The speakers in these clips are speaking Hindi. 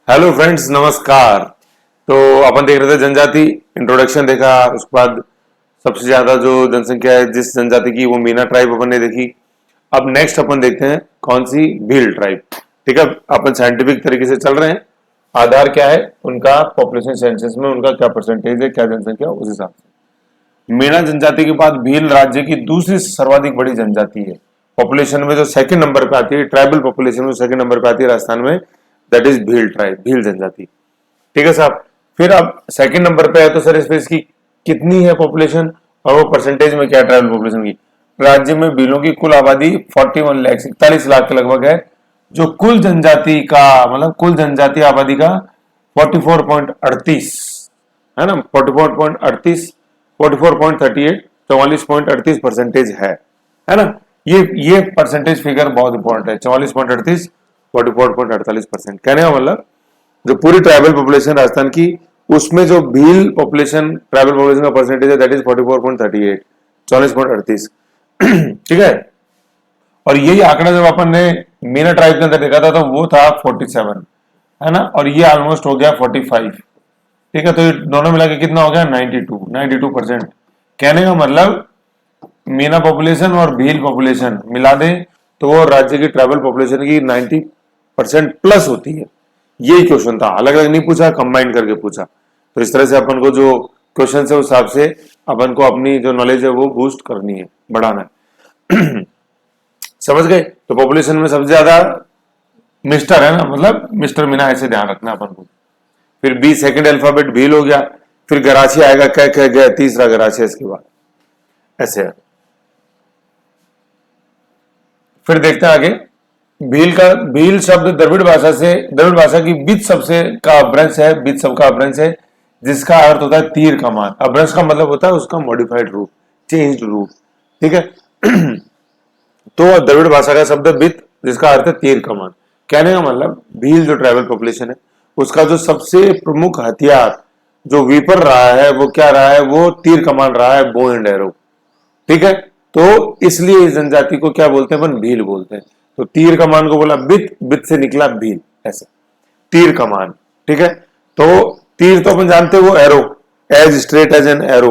हेलो फ्रेंड्स, नमस्कार। तो अपन देख रहे थे जनजाति, इंट्रोडक्शन देखा। उसके बाद सबसे ज्यादा जो जनसंख्या है जिस जनजाति की, वो मीना ट्राइब अपन ने देखी। अब नेक्स्ट अपन देखते हैं कौन सी, भील ट्राइब। ठीक है, अपन साइंटिफिक तरीके से चल रहे हैं। आधार क्या है उनका, पॉपुलेशन सेंसस में उनका क्या परसेंटेज है, क्या जनसंख्या, उस हिसाब से। मीना जनजाति के बाद भील राज्य की दूसरी सर्वाधिक बड़ी जनजाति है। पॉपुलेशन में जो सेकंड नंबर पे आती है, ट्राइबल पॉपुलेशन में सेकंड नंबर पे आती है राजस्थान में, that is Bhil tribe, Bhil जनजाति। ठीक है साहब। फिर अब सेकंड नंबर पे है तो सर इसमें इसकी कितनी है पॉपुलेशन, और वो परसेंटेज में क्या है ट्राइबल पॉपुलेशन की। राज्य में भीलों की कुल आबादी 41 लाख 41 लाख के लगभग है, जो कुल जनजाति का मतलब कुल जनजाति आबादी का 44.38 है ना, 44.38, 44.38, 44.38% है ना। ये परसेंटेज फिगर बहुत इंपॉर्टेंट है, 44.38, 44.48%। कहने का मतलब जो पूरी ट्राइबल पॉपुलेशन राजस्थान की, उसमें जो भील पॉपुलेशन, ट्राइबल पॉपुलेशन का परसेंटेज है दैट इज 44.38, 44.38। ठीक है। और यही आंकड़ा जब अपन ने मीना ट्राइब के अंदर देखा था तो वो था 47, है ना, और ये ऑलमोस्ट हो गया 45। ठीक है, तो ये दोनों मिला के कितना हो गया, 92%। कहने का मतलब मीना पॉपुलेशन और भील पॉपुलेशन मिला दें तो वो राज्य की ट्राइबल पॉपुलेशन की 90% प्लस होती है। यही क्वेश्चन था, अलग अलग नहीं पूछा, कंबाइन करके पूछा। तो इस तरह से अपन को जो क्वेश्चन है उस हिसाब से अपन को अपनी जो नॉलेज है वो बूस्ट करनी है, बढ़ाना है। समझ गए। तो पॉपुलेशन में सबसे ज्यादा मिस्टर है ना, मतलब मिस्टर मीना, ऐसे ध्यान रखना अपन को। फिर बी सेकंड अल्फाबेट भील हो गया, फिर गराची आएगा, कह गया तीसरा गराची इसके बाद, ऐसे है। फिर देखते हैं आगे। भील शब्द द्रविड़ भाषा की बीज शब्द से का अपभ्रंश है, बीज शब्द का अपभ्रंश है, जिसका अर्थ होता है तीर कमान। अपभ्रंश का मतलब होता है उसका मॉडिफाइड रूप, चेंज्ड रूप। ठीक है। तो द्रविड़ भाषा का शब्द बीत, जिसका अर्थ है तीर कमान। कहने का मतलब भील जो ट्राइबल पॉपुलेशन है उसका जो सबसे प्रमुख हथियार जो विपर रहा है वो क्या रहा है, वो तीर कमान रहा है, बो एंड एरो। ठीक है। तो इसलिए इस जनजाति को क्या बोलते हैं अपन, भील बोलते हैं। तो तीर कमान को बोला बित, बित से निकला भील, ऐसे तीर कमान। ठीक है। तो तीर तो अपन जानते हैं वो arrow, as straight as an arrow,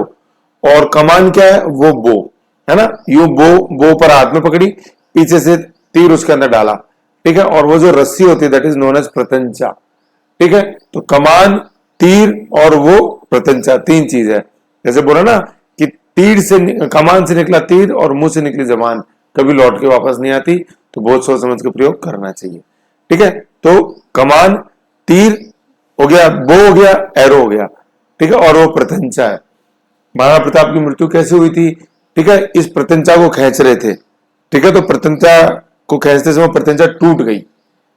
और कमान क्या है, वो बो, है ना। यू बो पर हाथ में पकड़ी, पीछे से तीर उसके अंदर डाला। ठीक है। और वो जो रस्सी होती है दैट इज नोन एज प्रत्यंचा। ठीक है। तो कमान, तीर और वो प्रत्यंचा, तीन चीज है। जैसे बोला ना कि तीर से, कमान से निकला तीर और मुंह से निकली जबान कभी लौट के वापस नहीं आती, तो बहुत सोच समझ के प्रयोग करना चाहिए। ठीक है। तो कमान, तीर हो गया, बो हो गया, एरो हो गया। ठीक है। और वो प्रत्यंचा है। महाराणा प्रताप की मृत्यु कैसे हुई थी, ठीक है, इस प्रत्यंचा को खींच रहे थे। ठीक है। तो प्रत्यंचा को खींचते समय प्रत्यंचा टूट गई,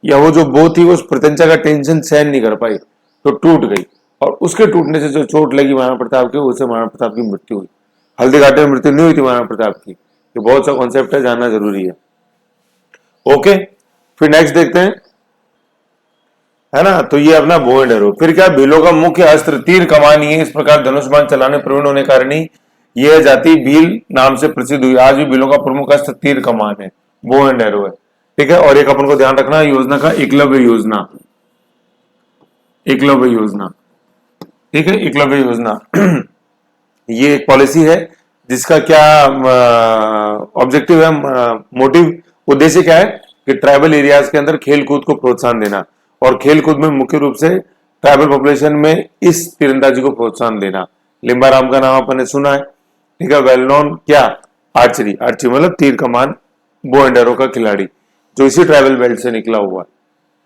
या वो जो बो थी वो उस प्रत्यंचा का टेंशन सहन नहीं कर पाई तो टूट गई, और उसके टूटने से जो चोट लगी महाराणा प्रताप के, उससे महाराणा प्रताप की मृत्यु हुई। हल्दी घाटी में मृत्यु नहीं हुई थी महाराणा प्रताप की। ये बहुत सा कॉन्सेप्ट है, जानना जरूरी है। ओके। फिर नेक्स्ट देखते हैं, है ना। तो ये अपना बो एंड एरो। फिर क्या, भीलों का मुख्य अस्त्र तीर कमान ही है। इस प्रकार धनुष बाण चलाने प्रवीण होने कारण ही यह जाति भील नाम से प्रसिद्ध हुई। आज भी भीलों का प्रमुख अस्त्र तीर कमान है, बो एंड एरो है। ठीक है। और एक अपन को ध्यान रखना योजना का, एकलव्य योजना, एकलव्य योजना। ठीक है, एकलव्य योजना। ये एक पॉलिसी है जिसका क्या ऑब्जेक्टिव है, मोटिव, उद्देश्य क्या है कि ट्राइबल एरियाज के अंदर खेल कूद को प्रोत्साहन देना, और खेल कूद में मुख्य रूप से ट्राइबल पॉपुलेशन में इस तीरंदाजी को प्रोत्साहन देना। लिम्बाराम का नाम अपन ने सुना है। ठीक है। वेल नोन क्या, आर्चरी, आर्चरी मतलब तीर कमान, बो एंड एरो का खिलाड़ी, जो इसी ट्राइबल बेल्ट से निकला हुआ।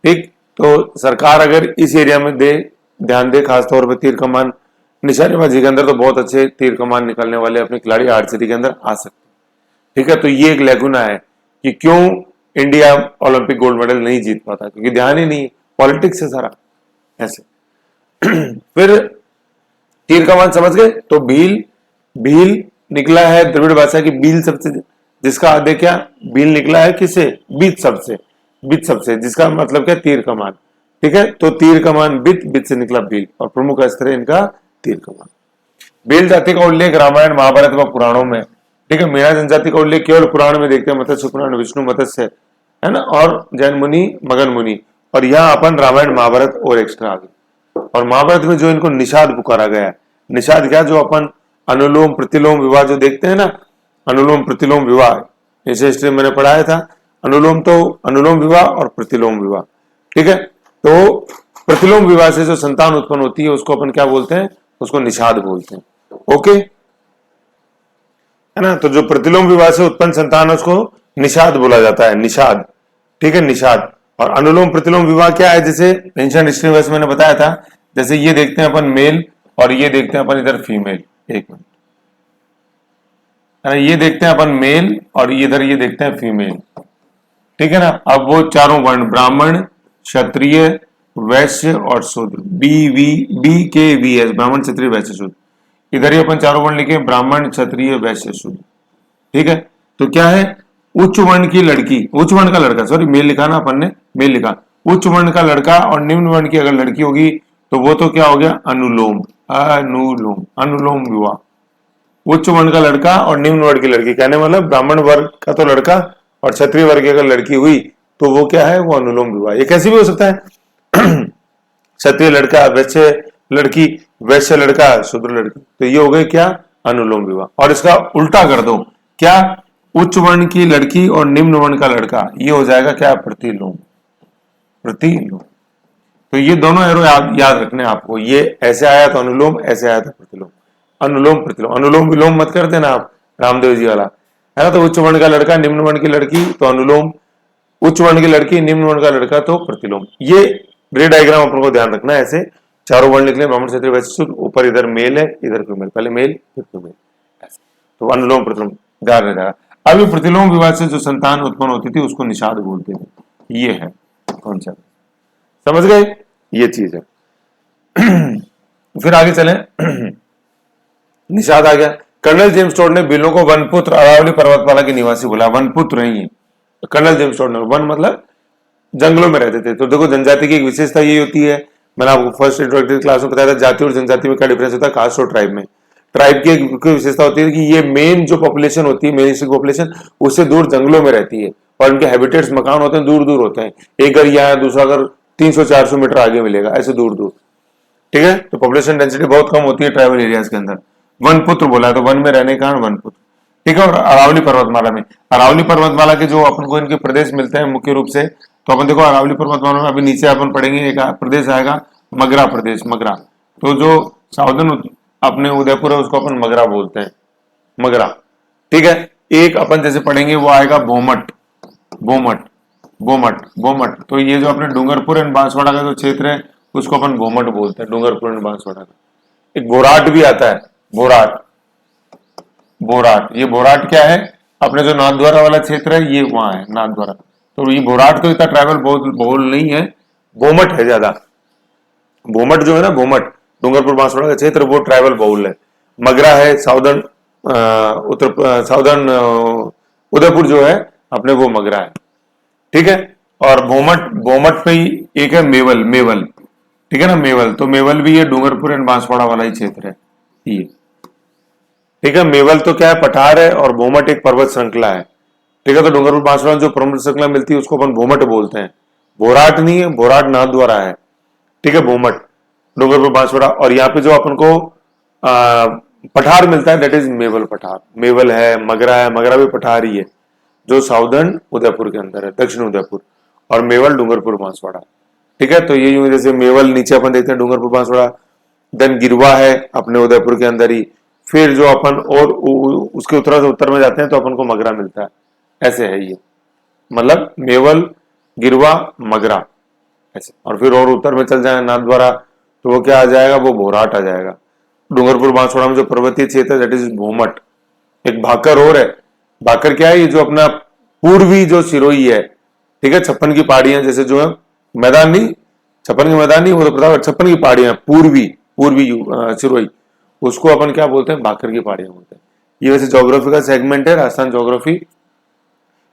ठीक। तो सरकार अगर इस एरिया में दे, ध्यान दे, खासतौर पर तीर कमान, निशानेबाजी के अंदर तो बहुत अच्छे तीर कमान निकलने वाले अपने खिलाड़ी आर्चरी के अंदर आ सकते। ठीक है। तो ये एक लेगुना है कि क्यों इंडिया ओलंपिक गोल्ड मेडल नहीं जीत पाता, क्योंकि ध्यान ही नहीं, पॉलिटिक्स है सारा, ऐसे। फिर तीर कमान समझ गए। तो भील, भील निकला है द्रविड़ भाषा की भील सबसे, जिसका आधे क्या, भील निकला है किसे, बीच सबसे, बीच सबसे, जिसका मतलब क्या, तीर कमान। ठीक है। तो तीर कमान बित, बित से निकला भील, और प्रमुख अस्त्र है इनका तीर कमान। भील जाति का उल्लेख रामायण, महाभारत व पुराणों में। ठीक है। मीणा जनजाति का उल्लेख केवल पुराण में देखते हैं, मत्स्य पुराण, विष्णु मत्स्य, है ना, और जैन मुनि, मगन मुनि, और यहाँ अपन रामायण महाभारत और एक्स्ट्रा आ गए। और महाभारत में जो इनको निषाद पुकारा गया है, निषाद क्या, जो अपन अनुलोम प्रतिलोम विवाह जो देखते हैं ना, अनुलोम प्रतिलोम विवाह, इसे हिस्ट्री मैंने पढ़ाया था। अनुलोम तो अनुलोम विवाह और प्रतिलोम विवाह, ठीक है। तो प्रतिलोम विवाह से जो संतान उत्पन्न होती है उसको अपन क्या बोलते हैं, उसको निषाद बोलते हैं। ओके, है ना। तो जो प्रतिलोम विवाह से उत्पन्न संतान है उसको निषाद बोला जाता है, निषाद, ठीक है, निषाद। और अनुलोम प्रतिलोम विवाह क्या है, जैसे एंशिएंट हिस्ट्री में मैंने बताया था, जैसे ये देखते हैं अपन मेल और ये देखते हैं अपन इधर फीमेल, एक मिनट, है ना, ये देखते हैं अपन मेल और इधर ये देखते हैं फीमेल, ठीक है ना। अब वो चारों वर्ण ब्राह्मण, क्षत्रिय, वैश्य और शूद्र, बी के वी एस, ब्राह्मण क्षत्रिय वैश्य शूद्र, इधर ही अपन चारों वर्ण लिखे, ब्राह्मण क्षत्रिय वैश्य शूद्र, ठीक है। तो क्या है, उच्च वर्ण की लड़की, उच्च वर्ण का लड़का, सॉरी मेल लिखा ना अपन ने, मेल लिखा, उच्च वर्ण का लड़का और निम्न वर्ण की अगर लड़की होगी तो वो तो क्या हो गया, अनुलोम, अनुलोम, अनुलोम विवाह। उच्च वर्ण का लड़का और निम्न वर्ण की लड़की, कहने मतलब ब्राह्मण वर्ग का तो लड़का और क्षत्रिय वर्ग की अगर लड़की हुई तो वो क्या है, वो अनुलोम विवाह। ये कैसे भी हो सकता है, क्षत्रिय लड़का वैश्य लड़की, वैश्य लड़का शूद्र लड़की, तो ये हो गए क्या, अनुलोम विवाह। और इसका उल्टा कर दो, क्या, उच्च वर्ण की लड़की और निम्न वर्ण का लड़का, ये हो जाएगा क्या, प्रतिलोम, प्रतिलोम। तो ये दोनों एरो याद रखने आपको, ये ऐसे आया तो अनुलोम, ऐसे आया तो प्रतिलोम, अनुलोम प्रतिलोम, अनुलोम विलोम मत कर देना आप, रामदेव जी वाला, है ना। तो उच्च वर्ण का लड़का निम्न वर्ण की लड़की तो अनुलोम, उच्च वर्ण की लड़की निम्न वर्ण का लड़का तो प्रतिलोम। ये रे डायग्राम अपन को ध्यान रखना है, ऐसे चारों वर्ण लिख लें, ब्राह्मण क्षत्रिय वैश्य शूद्र, ऊपर इधर मेल है इधर फीमेल, पहले मेल फिर फीमेल, तो अनुलोम प्रतिलोम ध्यान रहेगा। अभी प्रतिलोम विवाह से जो संतान उत्पन्न होती थी उसको निषाद बोलते थे, ये है कॉन्सेप्ट, समझ गए, ये चीज है। फिर आगे चलें, निषाद आ गया। कर्नल जेम्स टोड ने बिलों को वनपुत्र अरावली पर्वतमाला के निवासी बोला, वनपुत्र नहीं है, कर्नल जेम्स टोड ने, वन मतलब जंगलों में रहते थे। तो देखो जनजाति की एक विशेषता ये होती है, मैंने आपको फर्स्ट इंट्रोडक्टरी क्लास में बताया था, जाति और जनजाति में क्या डिफरेंस होता है, कास्ट और ट्राइब में। ट्राइब की एक विशेषता होती है कि ये मेन जो पॉपुलेशन होती है, मेन पॉपुलेशन उससे दूर जंगलों में रहती है और इनके हैबिटेट्स मकान होते हैं दूर दूर होते हैं, एक घर यहाँ दूसरा घर 300-400 मीटर आगे मिलेगा, ऐसे दूर दूर, ठीक है। तो पॉपुलेशन डेंसिटी बहुत कम होती है ट्राइबल एरियाज के अंदर। वनपुत्र बोला है तो वन में रहने के कारण वनपुत्र, ठीक है। और अरावली पर्वतमाला में, अरावली पर्वतमाला के जो अपन को इनके प्रदेश मिलते हैं मुख्य रूप से, तो अपन देखो अरावली पर्वतमाला में अभी नीचे अपन पढ़ेंगे एक प्रदेश आएगा मगरा प्रदेश, मगरा। तो जो साउदर्न अपने उदयपुर है उसको अपन मगरा बोलते हैं, मगरा, ठीक है। एक अपन जैसे पढ़ेंगे वो आएगा भोमट, भोमट, भोमट, भोमट। तो ये जो अपने डूंगरपुर एंड बांसवाड़ा का जो क्षेत्र है उसको अपन भोमट बोलते हैं, डूंगरपुर एंड बांसवाड़ा का। एक बोराट भी आता है, बोराट, बोराट, ये बोराट क्या है, अपने जो नाथद्वारा वाला क्षेत्र है ये वहां है, नाथद्वारा। तो ये बोराट तो इतना ट्राइबल बहुल नहीं है, भोमट है ज्यादा। भोमट जो है ना, भोमट डूंगरपुर बांसवाड़ा का क्षेत्र वो ट्राइबल बहुल है। मगरा है साउदर्न साउदर्न उदयपुर जो है अपने वो मगरा है, ठीक है। और भोमट, भोमट पे ही एक है मेवल, मेवल, ठीक है ना, मेवल। तो मेवल भी ये डूंगरपुर एंड बांसवाड़ा वाला ही क्षेत्र है ये, ठीक है। मेवल तो क्या है, पठार है, और भोमट एक पर्वत श्रृंखला है, ठीक है। तो डूंगरपुर बांसवाड़ा जो पर्वत श्रृंखला मिलती है उसको अपन भोमट बोलते हैं, बोराट नहीं है, बोराट नाथद्वारा है, ठीक है। भोमट डूंगरपुर बांसवाड़ा, और यहाँ पे जो अपन को पठार मिलता है दैट इज मेवल पठार, मेवल है, मगरा है, मगरा भी पठार ही है जो साउदर्न उदयपुर के अंदर है, दक्षिण उदयपुर, और मेवल डूंगरपुर बांसवाड़ा, ठीक है। तो ये यूं जैसे मेवल नीचे अपन देखते हैं डूंगरपुर बांसवाड़ा, देन गिरवा है अपने उदयपुर के अंदर ही, फिर जो अपन और उसके उत्तर से उत्तर में जाते हैं तो अपन को मगरा मिलता है, ऐसे है ये, मतलब मेवल, गिरवा, मगरा ऐसे। और फिर और उत्तर में चल जाए नाथद्वारा तो वो क्या आ जाएगा, वो बोराट आ जाएगा। डूंगरपुर बांसवाड़ा में जो पर्वतीय क्षेत्र दैट इज भोमट। एक भाकर और है, भाकर क्या है, ये जो अपना पूर्वी जो सिरोही है, ठीक है, 56 की पहाड़ियां जैसे जो है, मैदान नहीं, 56 के मैदान नहीं, वो तो प्रताप 56 की पहाड़ियां, पूर्वी पूर्वी सिरोही, उसको अपन क्या बोलते हैं, भाकर की पहाड़ियां बोलते हैं। ये वैसे ज्योग्राफी का सेगमेंट है, राजस्थान ज्योग्राफी,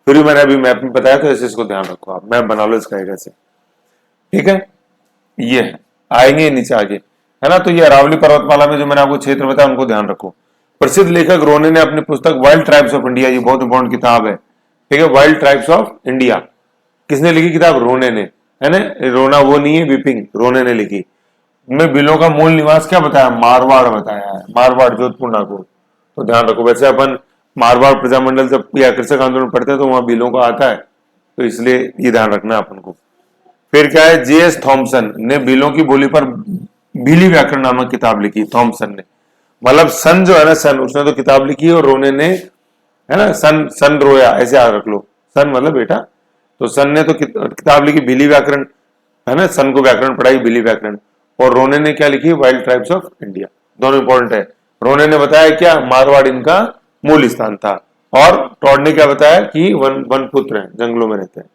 फिर भी मैंने अभी मैप में बताया तो ऐसे इसको ध्यान रखो, आप मैप बना लो इसका ऐसे, ठीक है। ये है, आएंगे नीचे आगे, है ना। तो ये अरावली पर्वतमाला में जो मैंने आपको क्षेत्र बताया उनको ध्यान रखो। प्रसिद्ध लेखक रोने ने अपनी पुस्तक वाइल्ड ट्राइब्स ऑफ इंडिया, ये बहुत इंपॉर्टेंट किताब है, ठीक है, वाइल्ड ट्राइब्स ऑफ इंडिया, किसने लिखी किताब, रोने ने। है ना, रोना वो नहीं है विपिंग, रोने ने लिखी। में बिलों का मूल निवास क्या बताया, मारवाड़ बताया है, मारवाड़ जोधपुर नागौर। तो ध्यान रखो, वैसे अपन मारवाड़ प्रजामंडल जब या कृषक आंदोलन पढ़ते हैं तो वहां बिलों का आता है, तो इसलिए ये ध्यान रखना है अपन को। फिर क्या है, J.S. थॉमसन ने बिलों की बोली पर बीली व्याकरण नामक किताब लिखी, थॉमसन ने। मतलब सन जो है ना, सन उसने तो किताब लिखी और रोने ने, है ना, सन सन रोया, ऐसे याद रख लो, सन मतलब बेटा। तो सन ने तो किताब लिखी बीली व्याकरण, है ना, सन को व्याकरण पढ़ाई बीली व्याकरण। और रोने ने क्या लिखी, वाइल्ड ट्राइब्स ऑफ इंडिया। दोनों इंपॉर्टेंट है। रोने ने बताया क्या, मारवाड़ इनका मूल स्थान था। और टॉड ने क्या बताया कि वन वन पुत्र हैं, जंगलों में रहते हैं।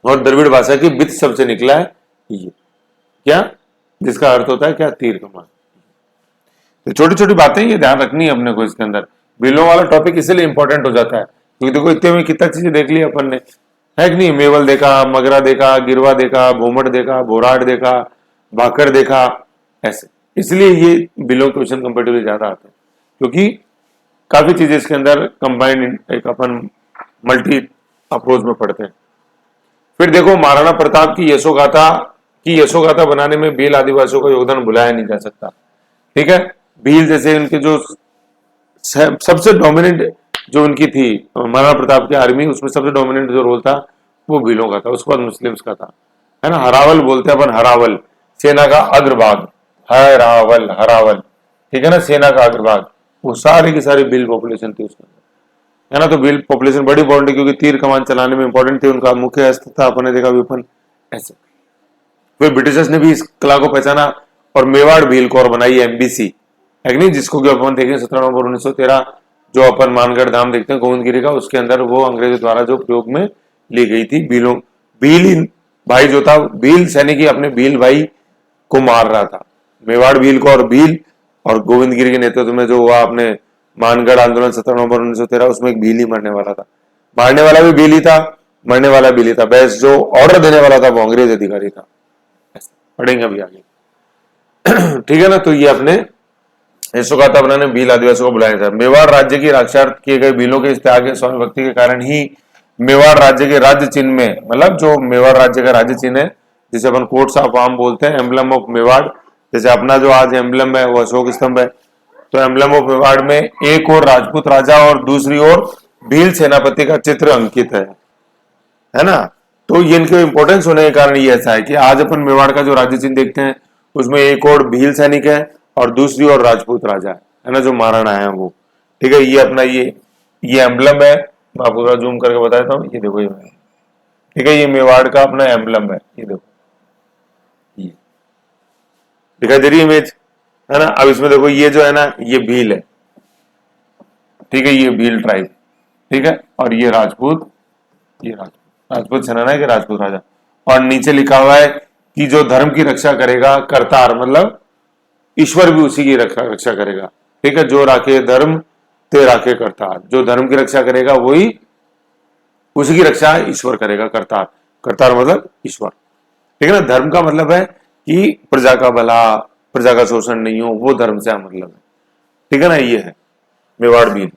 और द्रविड़ भाषा की बित शब्द से निकला है ये, क्या, जिसका अर्थ होता है क्या, तीर कमान। तो छोटी छोटी बातें ये ध्यान रखनी है अपने को इसके अंदर। बिलों वाला टॉपिक इसीलिए इंपॉर्टेंट हो जाता है क्योंकि देखो इतने में कितना चीजें देख ली अपन ने, है कि नहीं। मेवल देखा, मगरा देखा, गिरवा देखा, भोमट देखा, भोराट देखा, भाकर देखा, ऐसे। इसलिए ये बिलों क्वेश्चन कंपेटिवली ज्यादा आते हैं क्योंकि काफी चीजें इसके अंदर कंबाइंड एक अपन मल्टी अप्रोच में पढ़ते हैं। फिर देखो महाराणा प्रताप की यशोगाथा बनाने में भील आदिवासियों का योगदान भुलाया नहीं जा सकता। ठीक है, भील जैसे उनके जो सबसे डोमिनेंट जो उनकी थी महाराणा प्रताप की आर्मी, उसमें सबसे डोमिनेंट जो रोल था वो भीलों का था, उसके बाद मुस्लिम्स का था, है ना। हरावल बोलते हैं अपन, हरावल सेना का अग्रभाग, हरावल हरावल, ठीक है ना, सेना का अग्रभाग। वो सारी की सारी भील पॉपुलेशन थी उसके अंदर, है ना। तो भील पॉपुलेशन बड़ी इंपॉर्टेंट है क्योंकि तीर कमान चलाने में इंपॉर्टेंट थे, उनका मुख्य अस्त्र था, अपन ने देखा विपन, ऐसे। फिर ब्रिटिशर्स ने भी इस कला को पहचाना और मेवाड़ भील कोर बनाई एमबीसी, है नहीं, जिसको कि अपन देखें 17 नवंबर 1913 जो अपन मानगढ़ धाम देखते हैं गोविंदगिरी का, उसके अंदर वो अंग्रेजों द्वारा जो प्रयोग में ली गई थी। भीलों भील भाई जो था, भील सैनिक ही अपने भील भाई को मार रहा था। मेवाड़ भील को और भील और गोविंदगिरी के नेतृत्व में जो हुआ अपने मानगढ़ आंदोलन 17 नवंबर 1913, उसमें एक भील ही मरने वाला था। मारने वाला भी भील ही था, मरने वाला भील ही था, बस जो ऑर्डर देने वाला था वो अंग्रेज अधिकारी था। पढ़ेंगे अभी आगे। ठीक है ना। तो ये अपने यशोगाथा बनाने भील आदिवासियों को बुलाया था। मेवाड़ राज्य की रक्षार्थ किए गए भीलों के इस त्याग स्वामी भक्ति के कारण ही मेवाड़ राज्य के राज्य चिन्ह में, मतलब जो मेवाड़ राज्य का राज्य चिन्ह है जिसे अपन कोट्स ऑफ आर्म बोलते हैं, एम्बलम ऑफ मेवाड़, जैसे अपना जो आज एम्बलम है वो अशोक स्तंभ है, तो एम्बलम ऑफ मेवाड़ में एक और राजपूत राजा और दूसरी ओर भील सेनापति का चित्र अंकित है ना। तो ये इनके इंपॉर्टेंस होने के कारण ये ऐसा है कि आज अपन मेवाड़ का जो राज्य चिन्ह देखते हैं उसमें एक और भील सैनिक है और दूसरी ओर राजपूत राजा है ना, जो महाराणा है वो। ठीक है, ये अपना ये एम्बलम है, मैं आपको थोड़ा जूम करके बताता हूँ, ये देखो ये, ठीक है, ये मेवाड़ का अपना एम्बलम है, ये देखो, ये दिखाई दे रही है इमेज, है ना। अब इसमें देखो ये जो है ना, ये भील है, ठीक है, ये भील ट्राइब, ठीक है, और ये राजपूत, ये राजपूत सेना के राजपूत राजा। और नीचे लिखा हुआ है कि जो धर्म की रक्षा करेगा करतार, मतलब ईश्वर भी उसी की रक्षा करेगा। ठीक है, जो राखे धर्म ते राखे करतार, जो धर्म की रक्षा करेगा वही उसी की रक्षा ईश्वर करेगा, करतार, करतार मतलब ईश्वर। ठीक है ना, धर्म का मतलब है कि प्रजा का भला, प्रजा का शोषण नहीं हो, वो धर्म से मतलब है। ठीक है ना, ये है मेवाड़ भील।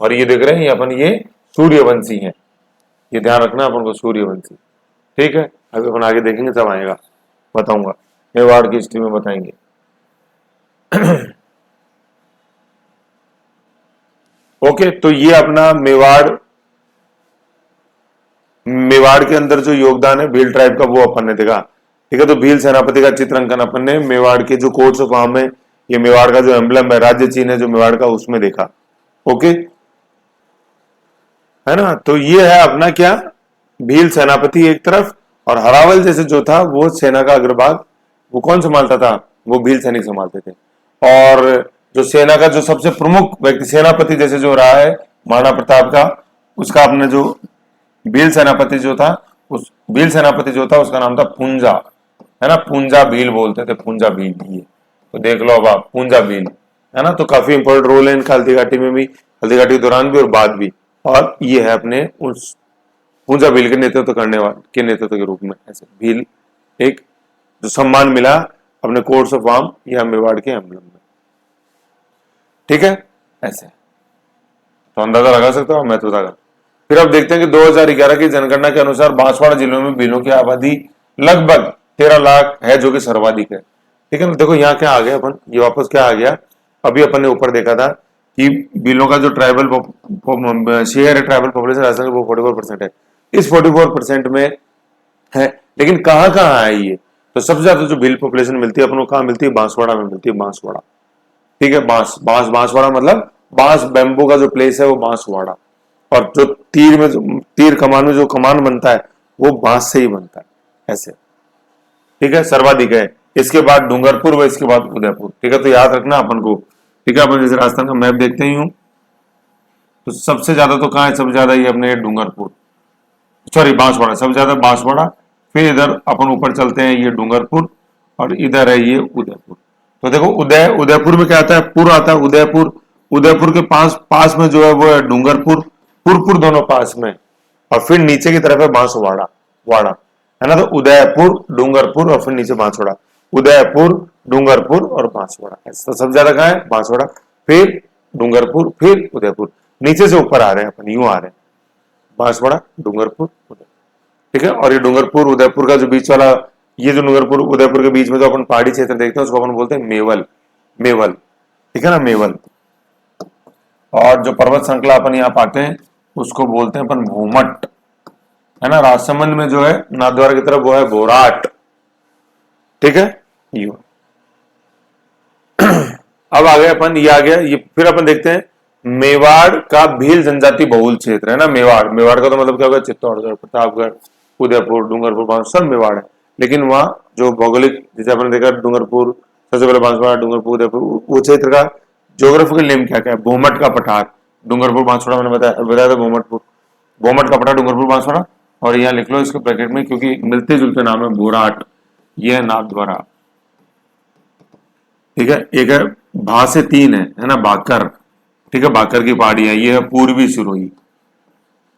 और ये देख रहे हैं अपन, ये सूर्यवंशी है, ये ध्यान रखना अपन को, सूर्यवंशी। ठीक है, अभी अपन आगे देखेंगे तब आएगा, बताऊंगा, मेवाड़ की हिस्ट्री में बताएंगे। ओके, तो ये अपना मेवाड़ के अंदर जो योगदान है भील ट्राइब का वो अपन ने देखा। ठीक है, तो भील सेनापति का चित्रांकन अपन ने मेवाड़ के जो कोट्स ऑफ आर्म है, ये मेवाड़ का जो एम्बलम है, राज्य चिन्ह है जो मेवाड़ का, उसमें देखा। ओके, है ना। तो ये है अपना क्या, भील सेनापति एक तरफ, और हरावल जैसे जो था वो सेना का अग्रभाग, वो कौन संभालता था, वो भील सैनिक संभालते थे। और जो सेना का जो सबसे प्रमुख व्यक्ति सेनापति जैसे जो रहा है महाराणा प्रताप का, उसका अपने जो भील सेनापति जो था, उस भील सेनापति जो था उसका नाम था पूंजा, है ना, पूंजा भील बोलते थे, पूंजा भील। ये तो देख लो अब आप, पूंजा भील, है ना। तो काफी इंपॉर्टेंट रोल है इनका हल्दी घाटी में भी, हल्दी घाटी के दौरान भी और बाद भी। और ये है अपने उस पूंजा भील के नेतृत्व करने वाले के नेतृत्व के रूप में, ऐसे भील एक जो सम्मान मिला अपने कोर्ट्स ऑफ आर्म या मेवाड़ के एम्बलम में। ठीक है, ऐसे तो अंदाजा लगा सकते हो, मैं तो बता। फिर अब देखते हैं कि 2011 की जनगणना के अनुसार बांसवाड़ा जिलों में भीलों की आबादी लगभग 13 लाख है, जो कि सर्वाधिक है। ठीक है ना। देखो यहाँ क्या आ गया अपन, ये वापस क्या आ गया, अभी अपन ने ऊपर देखा था कि भीलों का जो ट्राइबल शेयर है, ट्राइबल पॉपुलेशन राजस्थान का, वो 44% है। इस 44% में है, लेकिन कहाँ कहाँ है ये, तो सबसे ज्यादा जो भील पॉपुलेशन मिलती है अपन को कहाँ मिलती है, बांसवाड़ा में मिलती है, बांसवाड़ा। ठीक है, बांसवाड़ा मतलब बांस बैम्बू का जो प्लेस है वो बांसवाड़ा। और जो तीर में, तीर कमान में जो कमान बनता है वो बांस से ही बनता है, ऐसे। ठीक है, सर्वाधिक है। इसके बाद डूंगरपुर व इसके बाद उदयपुर। ठीक है, तो याद रखना अपन को। ठीक है, अपन जैसे राजस्थान का मैप देखते ही हूँ, तो सबसे ज्यादा तो कहाँ है, सबसे ज्यादा ये अपने डूंगरपुर, सॉरी बांसवाड़ा, सबसे ज्यादा बांसवाड़ा। फिर इधर अपन ऊपर चलते हैं, ये डूंगरपुर, और इधर है ये उदयपुर। तो देखो उदयपुर में क्या आता है, पुर आता है, उदयपुर। उदयपुर के पास पास में जो है वो है डूंगरपुर, पुरपुर दोनों पास में। और फिर नीचे की तरफ है बांसवाड़ा, वाड़ा, है ना। तो उदयपुर, डूंगरपुर और फिर नीचे बांसवाड़ा, उदयपुर, डूंगरपुर और बांसवाड़ा। तो सबसे ज्यादा कहाँ है, बांसवाड़ा, फिर डूंगरपुर, फिर उदयपुर। नीचे से ऊपर आ रहे हैं अपन, यूं आ रहे हैं, बांसवाड़ा, डूंगरपुर, उदयपुर। ठीक है, और ये डूंगरपुर उदयपुर का जो बीच वाला, ये जो डूंगरपुर उदयपुर के बीच में जो अपन पहाड़ी क्षेत्र देखते हैं उसको अपन बोलते हैं मेवल, मेवल। ठीक है ना, मेवल। और जो पर्वत श्रृंखला अपन यहाँ पाते हैं उसको बोलते हैं अपन भूमट, है ना। राजसमंद में जो है नाथद्वारा की तरफ वो है बोराट। ठीक है, यू। अब आ गए अपन, ये आ गया ये। फिर अपन देखते हैं मेवाड़ का भील जनजाति बहुल क्षेत्र, है ना। मेवाड़, मेवाड़ का तो मतलब क्या होगा, चित्तौड़गढ़, प्रतापगढ़, उदयपुर, डूंगरपुर, बांसवाड़ा, सब मेवाड़ है। लेकिन वहां जो भौगोलिक, जैसे आपने देखा डूंगरपुर, सबसे पहले बांसवाड़ा, डूंगरपुर, उदयपुर, वो क्षेत्र का ज्योग्राफिकल नेम क्या क्या है, भूमट का पठार, डूंगरपुर, बांसवाड़ा, मैंने बताया था भूमटपुर, भूमट का पठार, डूंगरपुर, बांसवाड़ा। और यहाँ लिख लो इसके ब्रैकेट में, क्योंकि मिलते जुलते नाम है, बोराट, ये है नाथद्वारा। ठीक है, एक है भा से 3 है ना, बाकर। ठीक है, बाकर की पहाड़ी है, ये है पूर्वी सिरोही,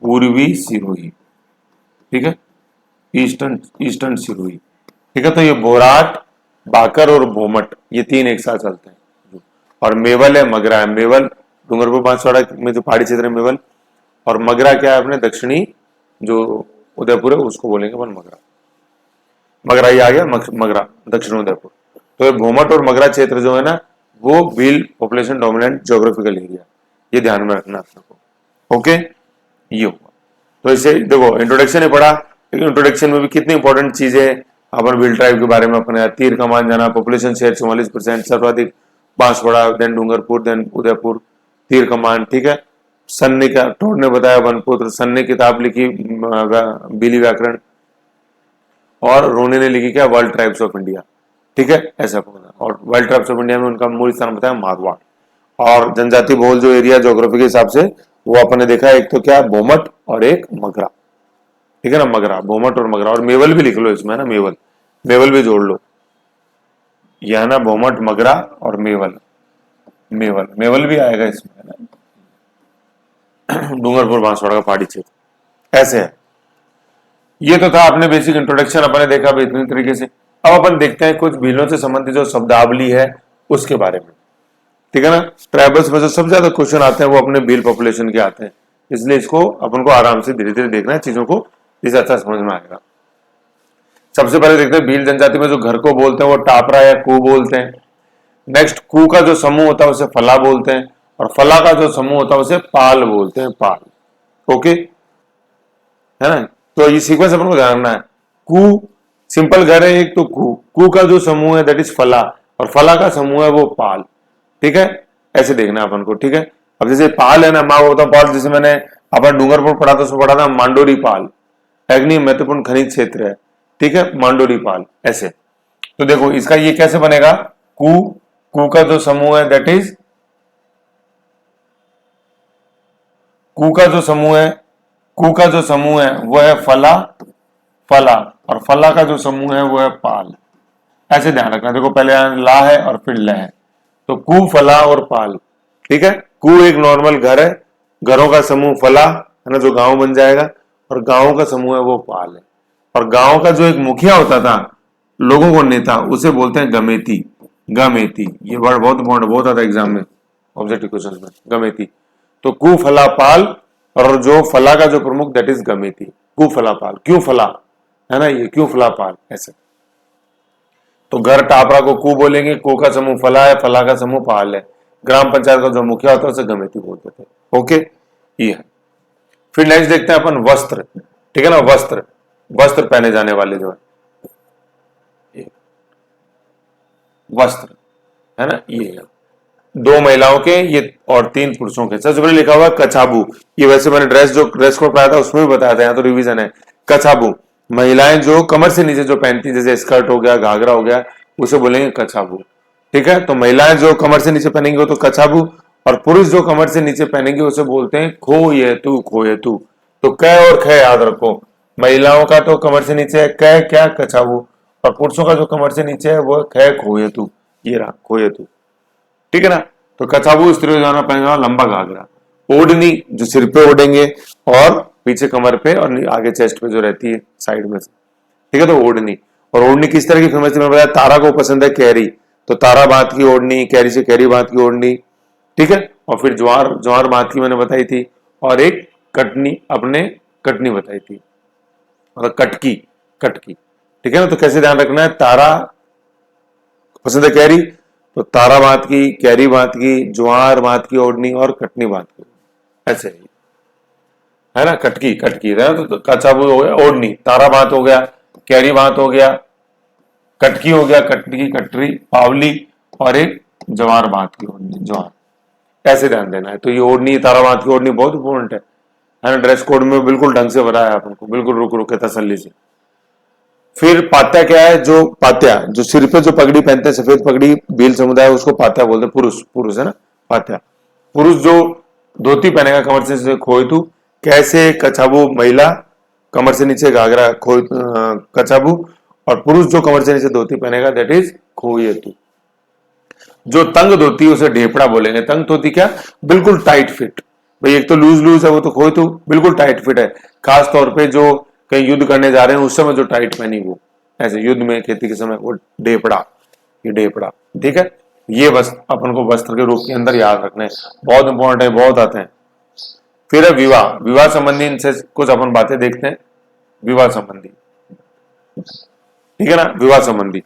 पूर्वी सिरोही। ठीक है, ईस्टर्न, ईस्टर्न सिरोही। ठीक है, तो ये बोराट, बाकर और भूमट, ये 3 एक साथ चलते हैं। और मेवल है, मगरा है, मेवल डूंगरपुर बांसवाड़ा में जो पहाड़ी क्षेत्र है मेवल। और मगरा क्या है, अपने दक्षिणी जो उदयपुर है उसको बोलेंगे अपन मगरा, मगरा ही आ गया, मगरा दक्षिण उदयपुर। तो भूमट और मगरा क्षेत्र जो है ना, वो Bhil population dominant geographical area, ये ध्यान में रखना अपने को। ओके, ये हुआ। तो इसे देखो, इंट्रोडक्शन है पढ़ा, लेकिन इंट्रोडक्शन में भी कितनी इंपॉर्टेंट चीजें अपन भील ट्राइब के बारे में अपने, तीर कमान जाना, पॉपुलेशन शेयर 44%, सर्वाधिक बांसवाड़ा, देन डूंगरपुर, देन उदयपुर, तीर कमान। ठीक है, सन ने क्या, टोड ने बताया वनपुत्र, सन ने किताब लिखी भीली व्याकरण, और रोने ने लिखी क्या, वर्ल्ड ट्राइब्स ऑफ इंडिया। ठीक है, ऐसा होगा। और वर्ल्ड ट्राइब्स ऑफ इंडिया में उनका मूल स्थान बताया मारवाड़। और जनजाति बहुल जो एरिया ज्योग्राफी के हिसाब से वो अपन ने देखा, एक तो क्या भूमट और एक मगरा। ठीक है ना, मगरा, भूमट और मगरा। और मेवल भी लिख लो इसमें ना, मेवल, मेवल भी जोड़ लो, यह ना भूमट, मगरा और मेवल, मेवल, मेवल भी आएगा इसमें, है ना। डूंगरपुर बांसवाड़ा का पहाड़ी क्षेत्र, ऐसे है। ये तो था अपने बेसिक इंट्रोडक्शन, अपन ने देखा बेहतरीन तरीके से। अब अपन देखते हैं कुछ भीलों से संबंधित जो शब्दावली है उसके बारे में। ठीक है ना, ट्राइबल्स में जो सबसे ज्यादा क्वेश्चन आते हैं वो अपने भील पॉपुलेशन के आते हैं, इसलिए इसको अपन को आराम से धीरे धीरे देखना है चीजों को, जिससे अच्छा समझ में आएगा। सबसे पहले देखते हैं भील जनजाति में जो घर को बोलते हैं वो टापरा या कू बोलते हैं। नेक्स्ट, कू का जो समूह होता है उसे फला बोलते हैं, और फला का जो समूह होता है उसे पाल बोलते हैं, पाल। ओके, है ना। तो ये सीक्वेंस अपन को ध्यान रखना है। कू सिंपल घर है एक, तो कू का जो समूह है दैट इज फला, और फला का समूह है वो पाल। ठीक है, ऐसे देखना है अपन को। ठीक है, अब जैसे पाल है ना, माँ होता पाल, जैसे मैंने अपन डूंगरपुर पढ़ा था उसमें पढ़ा था मांडोरी पाल, अग्नि महत्वपूर्ण खनिज क्षेत्र है। ठीक है, मांडोरी पाल, ऐसे। तो देखो इसका ये कैसे बनेगा, कू का जो समूह है दैट इज, कू का जो समूह है वो है फला, फला, और फला का जो समूह है वो है पाल। ऐसे ध्यान रखना। देखो पहले ला है और फिर ल है, तो कू, फला और पाल। ठीक है, कू एक नॉर्मल घर है, घरों का समूह फला, है ना, जो गांव बन जाएगा, और गांव का समूह है वो पाल है। और गांव का जो एक मुखिया होता था, लोगों को नेता, उसे बोलते हैं गमेती, गमेती। ये वर्ड बहुत इंपॉर्टेंट, बहुत आता है एग्जाम में, ऑब्जेक्टिव क्वेश्चन में, गमेती। तो कू, फला, पाल, और जो फला का जो प्रमुख दैट इज गमेती, कुफलापाल, क्यों फला है ना, ये क्यों फलापाल ऐसे। तो घर टापरा को कु बोलेंगे, को का समूह फला है, फला का समूह पाल है। ग्राम पंचायत का जो मुखिया होता है उसे गमेती बोलते थे। ओके, ये है। फिर नेक्स्ट देखते हैं अपन वस्त्र, ठीक है ना, वस्त्र, वस्त्र पहने जाने वाले जो है वस्त्र, है ना, ये है। 2 महिलाओं के ये और 3 पुरुषों के। सबसे पहले लिखा हुआ कछाबू, ये वैसे मैंने ड्रेस कोड पढ़ाया था उसमें भी बताया था, यहाँ तो रिवीजन है। कछाबू, महिलाएं जो कमर से नीचे जो पहनती, जैसे स्कर्ट हो गया, घाघरा हो गया, उसे बोलेंगे कछाबू, ठीक है। तो महिलाएं जो कमर से नीचे पहनेंगे वो तो कछाबू, और पुरुष जो कमर से नीचे पहनेंगे उसे बोलते हैं खोयेतू, खोयेतू। तो क और ख याद रखो, महिलाओं का तो कमर से नीचे है क क्या कछाबू, और पुरुषों का जो कमर से नीचे है वो ख खोयेतू, ये रहा खोयेतू, ठीक है ना। तो कछाबू स्त्री द्वारा पहने वाला लंबा घाघरा। ओढ़नी जो सिर पे ओढ़ेंगे और पीछे कमर पे और आगे चेस्ट पे जो रहती है साइड में से, ठीक है। तो ओढ़नी, और ओढ़नी किस तरह की फेमस है, बताया तारा को पसंद है कैरी, तो तारा बात की ओढ़नी, कैरी से कैरी बात की ओढ़नी, ठीक है। और फिर ज्वार, ज्वार बात की मैंने बताई थी, और एक कटनी, अपने कटनी बताई थी, और कटकी, कटकी, ठीक है ना। तो कैसे ध्यान रखना है, तारा पसंद है कैरी, तो तारा बात की, कैरी बात की, ज्वार बात की ओढ़नी, और कटनी बात की, ऐसे ही है ना। कटकी, कटकी है ना, तो कछाबू हो गया, ओढ़नी, तारा बात हो गया, कैरी बात हो गया, कटकी हो गया, कटकी, कटरी, पावली, और एक ज्वार बात की ओढ़नी, ज्वार, ऐसे ध्यान देना है। तो ये ओढ़नी, तारा बात की ओढ़नी बहुत इंपॉर्टेंट है ना। ड्रेस कोड में बिल्कुल ढंग से बताया आपको, बिल्कुल रुक रुक के तसल्ली से। फिर पात्या क्या है, जो पात्या जो सिर पे जो पगड़ी पहनते हैं, सफेद पगड़ी, भील समुदाय उसको पात्या बोलते हैं। पुरुष, पुरुष है ना पात्या, पुरुष जो धोती पहनेगा कमर से खोयतू, कैसे कछाबू महिला कमर से नीचे घाघरा कछाबू, और पुरुष जो कमर से नीचे धोती पहनेगा दैट इज खोयेतू। जो तंग धोती उसे ढेपड़ा बोलेंगे। तंग धोती क्या, बिल्कुल टाइट फिट, भाई एक तो लूज लूज है वो तो खोयतू, बिल्कुल टाइट फिट है। खास तौर पे जो कहीं युद्ध करने जा रहे हैं उस समय जो टाइट पहनी वो, ऐसे युद्ध में खेती के समय वो ढेपड़ा, ये ढेपड़ा, ठीक है। ये बस अपन को वस्त्र के रूप के अंदर याद रखना है, बहुत इंपॉर्टेंट है, बहुत आते हैं। फिर है विवाह, विवाह संबंधी इनसे कुछ अपन बातें देखते हैं, विवाह संबंधी, ठीक है ना, विवाह संबंधी।